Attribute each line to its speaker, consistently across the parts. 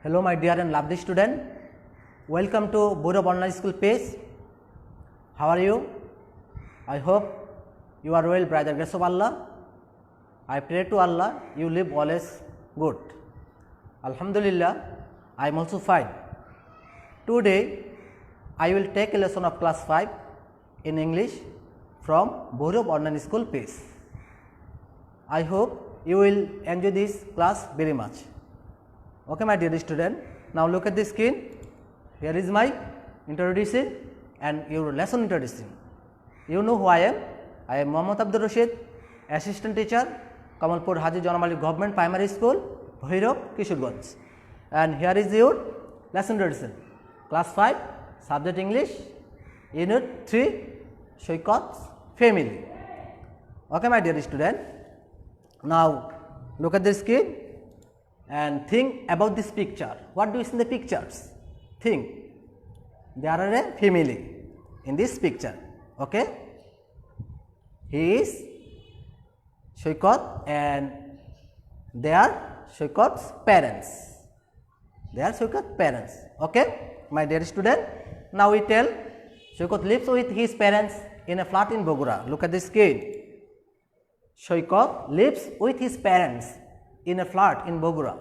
Speaker 1: Hello my dear and lovely student, welcome to Bhairav Online School page. How are you? I hope you are well by the grace of Allah. I pray to Allah you live always good. Alhamdulillah, I am also fine. Today I will take a lesson of class 5 in English from Bhairav Online School page. I hope you will enjoy this class very much. Okay my dear student, now look at the screen. Here is my introduction and your lesson introduction. You know who I am. I am Mohammad Abdul Rashid, assistant teacher, Kamalpur Haji Janamali Government Primary School, Bhairav, Kishorganj. And here is your lesson introduction. Class 5, subject English, Unit 3, Shoykot's family. Okay my dear student, now look at the screen and think about this picture. What do you see in the pictures? Think. There are a family in this picture. Okay. He is Shoykot and they are Shoykot's parents. They are Shoykot's parents. Okay. My dear student, now we tell Shoykot lives with his parents in a flat in Bogura. Look at the screen. Shoykot lives with his parents in a flat in Bogura.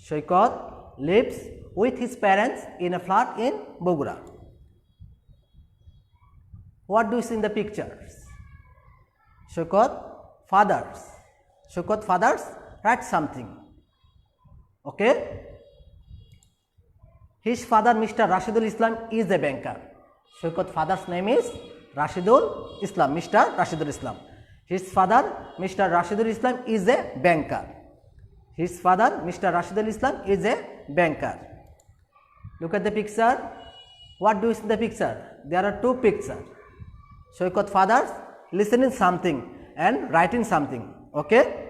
Speaker 1: Shoykot lives with his parents in a flat in Bogura. What do you see in the pictures? Shoykot fathers write something. Okay. His father Mr. Rashidul Islam is a banker. Shoykot father's name is Rashidul Islam, Mr. Rashidul Islam. His father Mr. Rashidul Islam is a banker. His father Mr. Rashidul Islam is a banker. Look at the picture. What do you see in the picture? There are two pictures. Shoykot fathers listening something and writing something. Okay.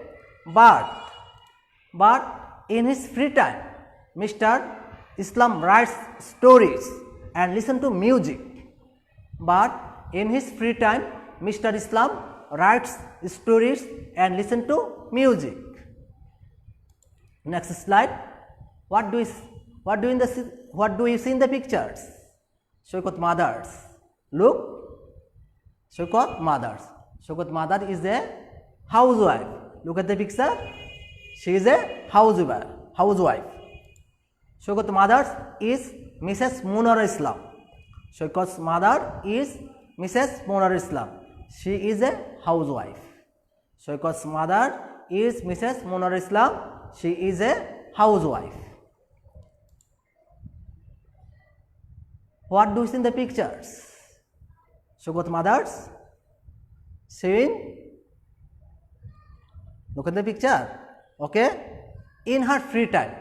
Speaker 1: But in his free time, Mr. Islam writes stories and listen to music. But in his free time, Mr. Islam writes stories and listen to music. Next slide. What do you see in the pictures? Shoykot mothers. Look. Shoykot mothers. Shoykot mother is a housewife. Look at the picture. She is a housewife. Shoykot mother is Mrs. Munawwara Islam. Shoykot's mother is Mrs. Munawwara Islam. She is a housewife. Shoykot's mother is Mrs. Munawwara Islam. She is a housewife. What do you see in the pictures? Shoykot mothers sewing. Look at the picture. Okay. In her free time,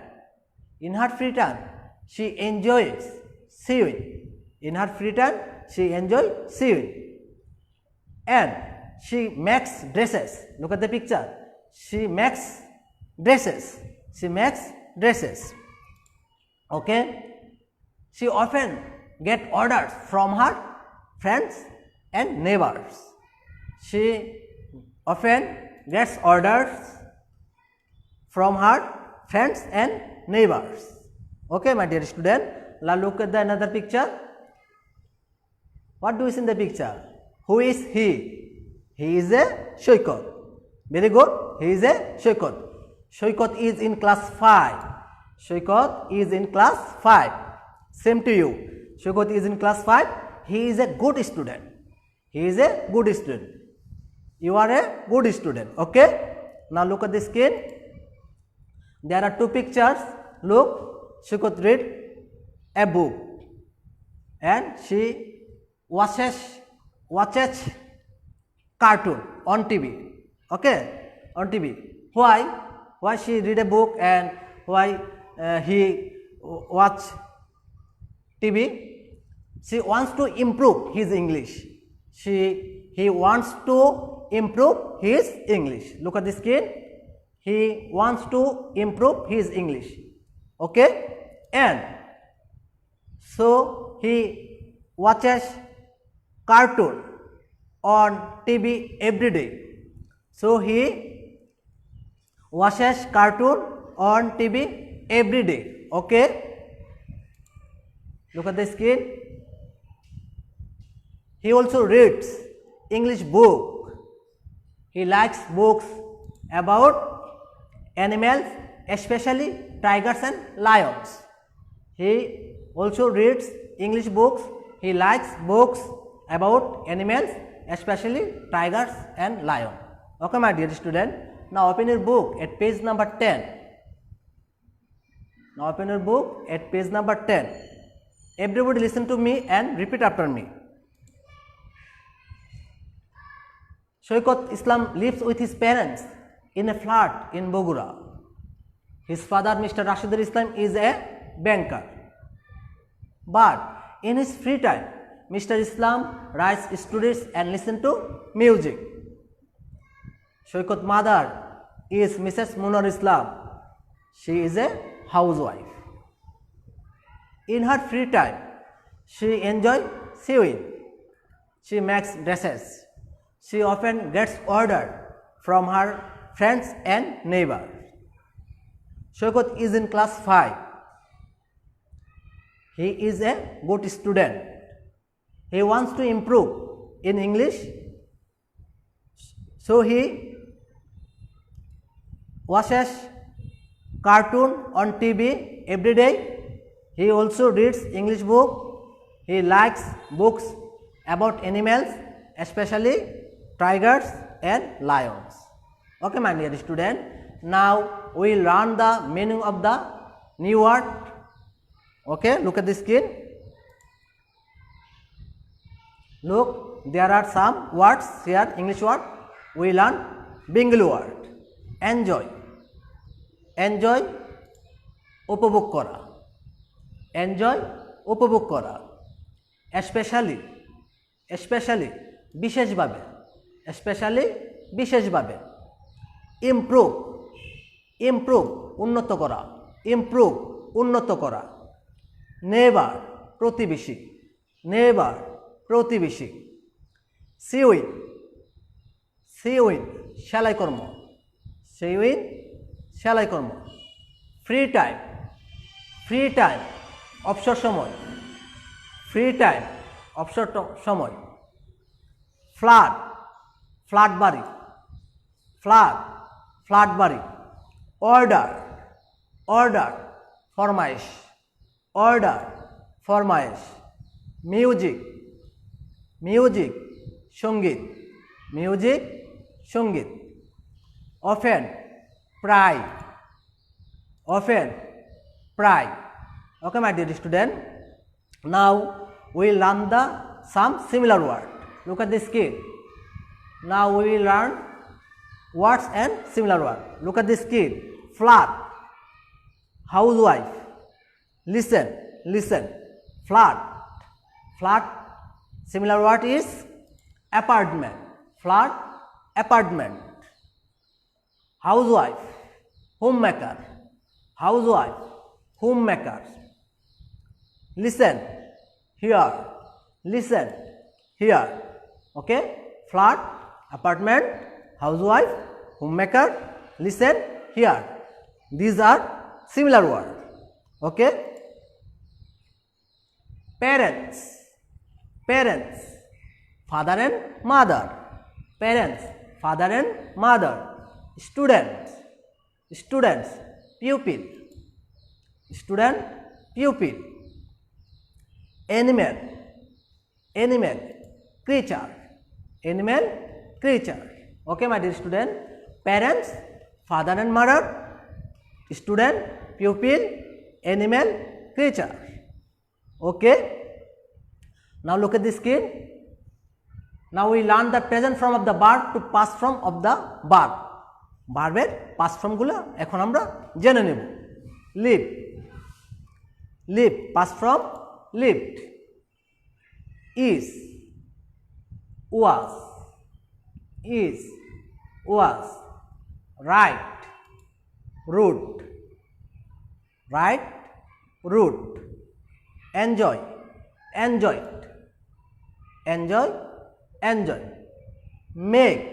Speaker 1: she enjoys sewing. In her free time, she enjoys sewing. And she makes dresses. Look at the picture. She makes dresses. Okay. She often gets orders from her friends and neighbors. She often gets orders from her friends and neighbors. Okay, my dear student. Now look at the another picture. What do you see in the picture? Who is he? He is a Shoykot. Very good. He is a Shoykot. Shoykot is in class 5. Shoykot is in class 5. Same to you. Shoykot is in class 5. He is a good student. He is a good student. You are a good student. Okay. Now look at the screen. There are two pictures. Look. Shoykot read a book. And she watches cartoon on TV. Okay. On TV. Why she read a book and why he watch TV? She wants to improve his English. He wants to improve his English. Look at the screen. He wants to improve his English. Okay. And so he watches cartoon on TV every day. So he watches cartoon on TV every day. Okay, look at the screen. He also reads English book. He likes books about animals, especially tigers and lions. He also reads English books. He likes books about animals, especially tigers and lion. Okay, my dear student. Now open your book at page number 10. Now open your book at page number 10. Everybody listen to me and repeat after me. Shoykot Islam lives with his parents in a flat in Bogura. His father, Mr. Rashidul Islam, is a banker. But in his free time, Mr. Islam writes stories and listens to music. Shoykot's mother is Mrs. Munir Islam. She is a housewife. In her free time, she enjoys sewing. She makes dresses. She often gets orders from her friends and neighbors. Shoykot is in class 5. He is a good student. He wants to improve in English, so he watches cartoon on TV every day. He also reads English book. He likes books about animals, especially tigers and lions. Okay, my dear student. Now we will learn the meaning of the new word. Okay, look at the screen. Look, there are some words here, English word. We learn Bengali word. Enjoy. Enjoy, উপভোগ করা. Enjoy, উপভোগ করা. Especially, বিশেষভাবে. বিশেষভাবে. Improve, উন্নত করা. উন্নত করা. Neighbor, প্রতিবেশী. Sewing, সেলাই কর্ম. Free time, অবসর সময়. ফ্ল্যাট বাড়ি. Order, ফরমায়েশ. Music, সঙ্গীত. Often, pride. Okay, my dear student. Now we learn some similar word. Look at the screen. Now we will learn words and similar word. Look at the screen. Flat, housewife. Listen. Flat. Similar word is apartment. Flat, apartment. Housewife, homemaker. Listen here. Okay, flat, apartment, housewife, homemaker. Listen here. These are similar words. Okay. Parents, father and mother. Students, pupil. Animal, creature. Okay, my dear student. Parents, father and mother. Student, pupil, animal, creature. Okay. Now look at the screen. Now we learn the present form of the verb to past form of the verb. ভার্বের past form গুলো এখন আমরা জেনে নেব. live, past form lived. is, was. Right, root. Enjoy. Make,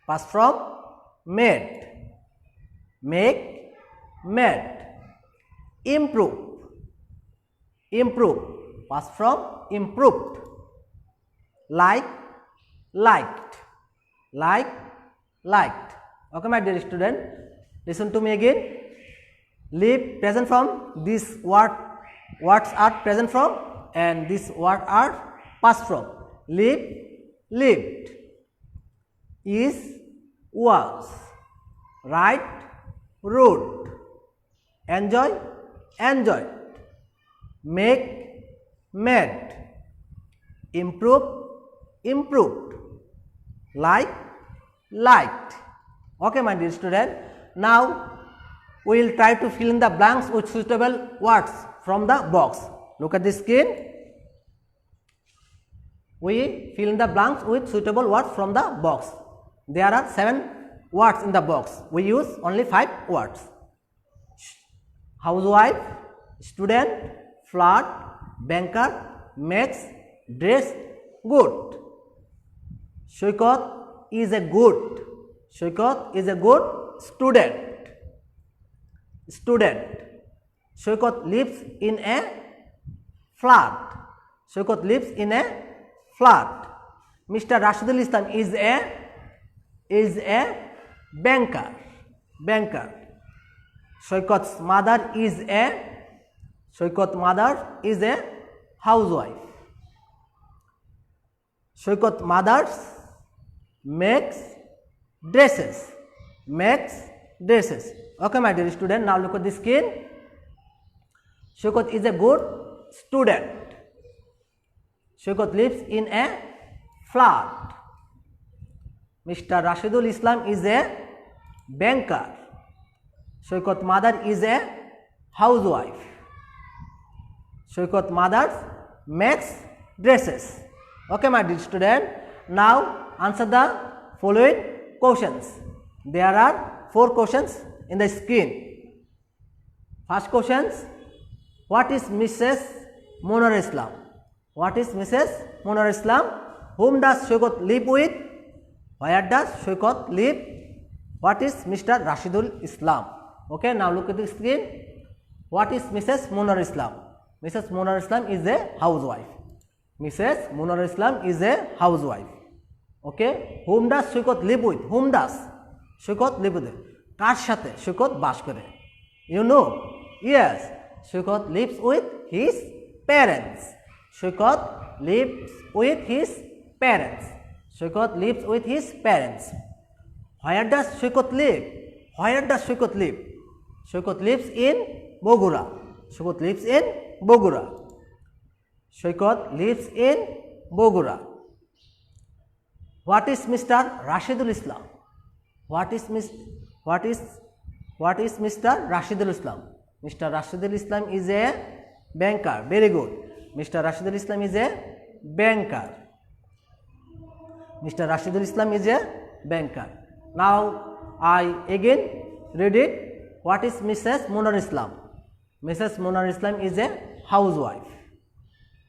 Speaker 1: past form made. Made. improve, improve, past from improved, like, liked, like, liked. Okay, my dear student, listen to me again. Live, present from, this words are present from, and this word are past from. Live, lived. Is, was. Write, wrote. Enjoy, enjoyed. Make, made. Improve, improved. Like, liked. Okay, my dear student. Now we will try to fill in the blanks with suitable words from the box. Look at the screen. We fill in the blanks with suitable words from the box. There are 7 words in the box. We use only 5 words. Housewife, student, flirt, banker, makes, dress, good. Shoykot is a good. Shoykot is a good student. Student. Shoykot lives in a flat. Shoykot lives in a flat. Mr. Rashidul Islam is a banker. Banker. Shoykot's mother is a housewife. Shoykot mothers makes dresses. Makes dresses. Okay, my dear student, now look at the screen. Shoykot is a good student. Shoykot lives in a flat. Mr. Rashidul Islam is a banker. Shoykot mother is a housewife. Shoykot mother makes dresses. Okay, my dear student, now answer the following questions. There are 4 questions in the screen. First questions, what is Mrs. Monar Islam? What is Mrs. Monar Islam? Whom does Shoykot live with? Where does Shoykot live? What is Mr. Rashidul Islam? Okay, now look at the screen. What is Mrs. Monar Islam? Mrs. Monar Islam is a housewife. Mrs. Monar Islam is a housewife. Okay, whom does Shoykot live with? Whom does Shoykot live with? কার সাথে Shoykot বাস করে? You know? Yes, Shoykot lives with his parents. Shoykot lives with his parents. Shoykot lives with his parents. Where does Shoykot live? Where does Shoykot live? Shoykot lives in Bogura. Shoykot lives in Bogura. Shoykot lives in Bogura. What is Mr. Rashidul Islam? What is Mr. Rashidul Islam? Mr. Rashidul Islam is a banker. Very good. Mr. Rashidul Islam is a banker. Mr. Rashidul Islam is a banker. Now I again read it. What is Mrs. Monar Islam? Mrs. Monar Islam is a housewife.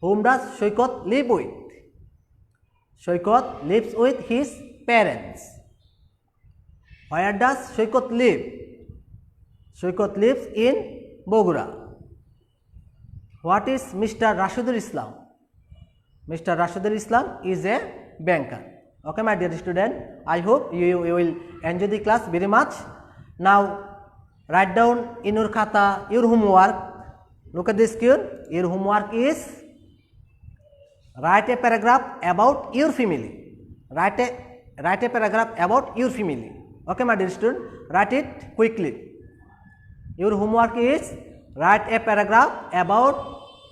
Speaker 1: Whom does Shoykot live with? Shoykot lives with his parents. Where does Shoykot live? Shoykot lives in Bogura. What is Mr. Rashidul Islam? Mr. Rashidul Islam is a banker. Okay, my dear student, I hope you will enjoy the class very much. Now write down in your khata your homework. Look at this screen. Your homework is write a paragraph about your family. Write a paragraph about your family. Okay, my dear student, write it quickly. Your homework is write a paragraph about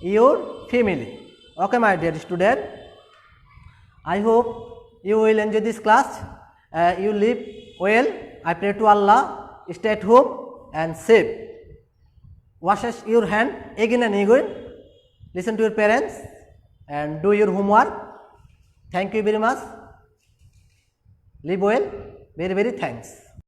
Speaker 1: your family. Okay, my dear student, I hope you will enjoy this class. You live well. I pray to Allah, stay at home and safe. Wash your hand again and again. Listen to your parents and do your homework. Thank you very much. Live well. Very, very thanks.